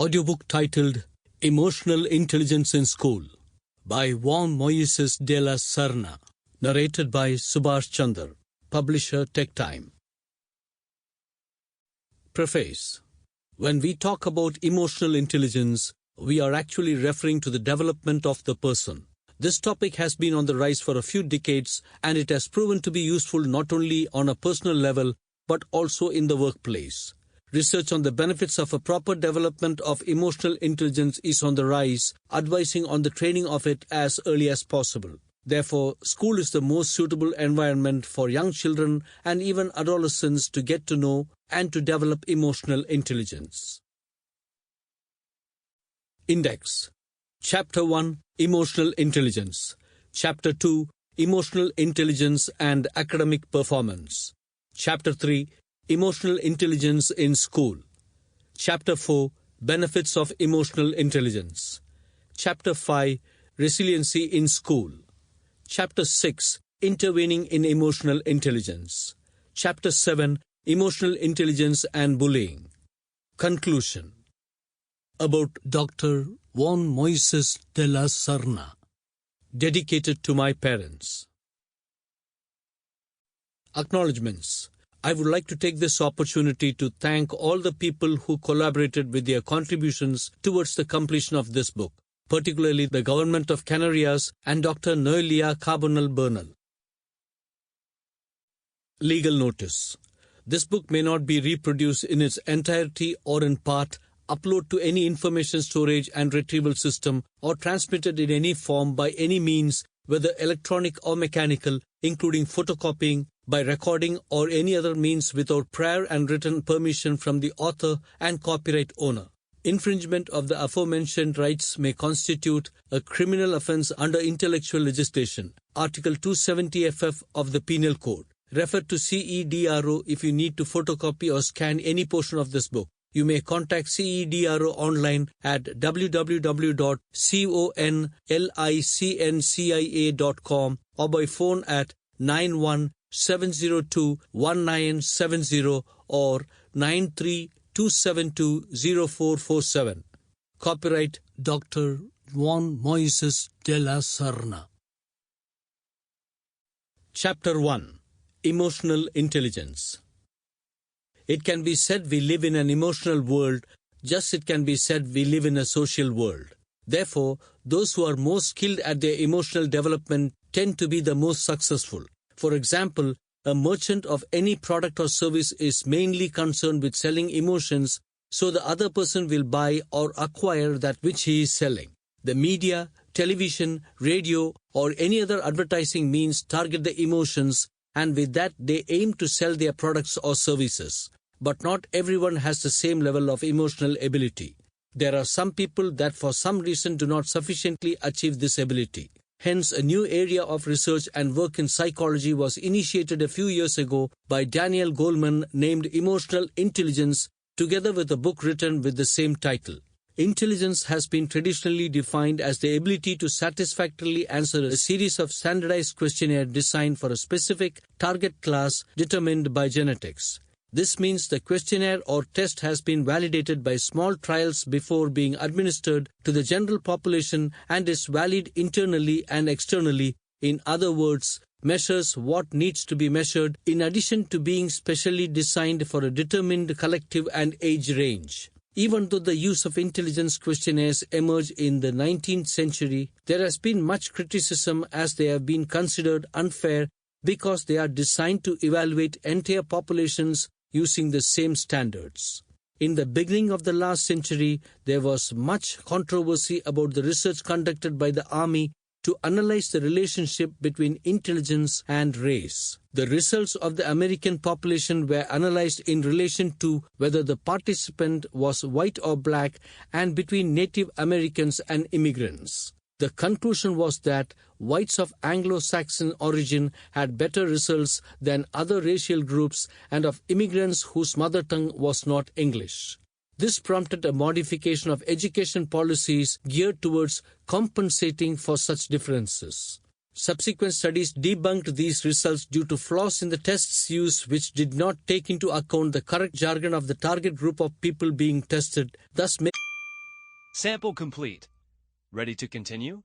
audiobook titled Emotional Intelligence in School by Juan Moisés de la Serna, narrated by Subhash Chander, publisher TekTime. Preface. When we talk about emotional intelligence, we are actually referring to the development of the person. This topic has been on the rise for a few decades, and it has proven to be useful not only on a personal level but also in the workplace. Research on the benefits of a proper development of emotional intelligence is on the rise, advising on the training of it as early as possible. Therefore, school is the most suitable environment for young children and even adolescents to get to know and to develop emotional intelligence. Index. Chapter 1, Emotional Intelligence. Chapter 2, Emotional Intelligence and Academic Performance. Chapter 3, Emotional Intelligence in School. Chapter 4, Benefits of Emotional Intelligence. Chapter 5, Resiliency in School. Chapter 6, Intervening in Emotional Intelligence. Chapter 7, Emotional Intelligence and Bullying. Conclusion. About Dr. Juan Moisés de la Serna. Dedicated to my parents. Acknowledgements. I would like to take this opportunity to thank all the people who collaborated with their contributions towards the completion of this book, particularly the Government of Canarias and Dr. Noelia Carbonell-Bernal. Legal notice. This book may not be reproduced in its entirety or in part, uploaded to any information storage and retrieval system, or transmitted in any form by any means, whether electronic or mechanical, including photocopying, by recording or any other means without prior and written permission from the author and copyright owner. Infringement of the aforementioned rights may constitute a criminal offence under intellectual legislation, Article 270 FF of the Penal Code. Refer to CEDRO if you need to photocopy or scan any portion of this book. You may contact CEDRO online at www.conlicncia.com or by phone at 91-702-1970 or 93-272-0447. Copyright Dr. Juan Moisés de la Serna. Chapter 1, Emotional Intelligence. It can be said we live in an emotional world, just it can be said we live in a social world. Therefore, those who are most skilled at their emotional development tend to be the most successful. For example, a merchant of any product or service is mainly concerned with selling emotions, so the other person will buy or acquire that which he is selling. The media, television, radio, or any other advertising means target the emotions, and with that they aim to sell their products or services. But not everyone has the same level of emotional ability. There are some people that for some reason do not sufficiently achieve this ability. Hence, a new area of research and work in psychology was initiated a few years ago by Daniel Goleman named Emotional Intelligence, together with a book written with the same title. Intelligence has been traditionally defined as the ability to satisfactorily answer a series of standardized questionnaires designed for a specific target class determined by genetics. This means the questionnaire or test has been validated by small trials before being administered to the general population and is valid internally and externally. In other words, measures what needs to be measured in addition to being specially designed for a determined collective and age range. Even though the use of intelligence questionnaires emerged in the 19th century, there has been much criticism as they have been considered unfair because they are designed to evaluate entire populations using the same standards. In the beginning of the last century, there was much controversy about the research conducted by the Army to analyze the relationship between intelligence and race. The results of the American population were analyzed in relation to whether the participant was white or black and between Native Americans and immigrants. The conclusion was that whites of Anglo-Saxon origin had better results than other racial groups and of immigrants whose mother tongue was not English. This prompted a modification of education policies geared towards compensating for such differences. Subsequent studies debunked these results due to flaws in the tests used, which did not take into account the correct jargon of the target group of people being tested, thus Sample complete. Ready to continue?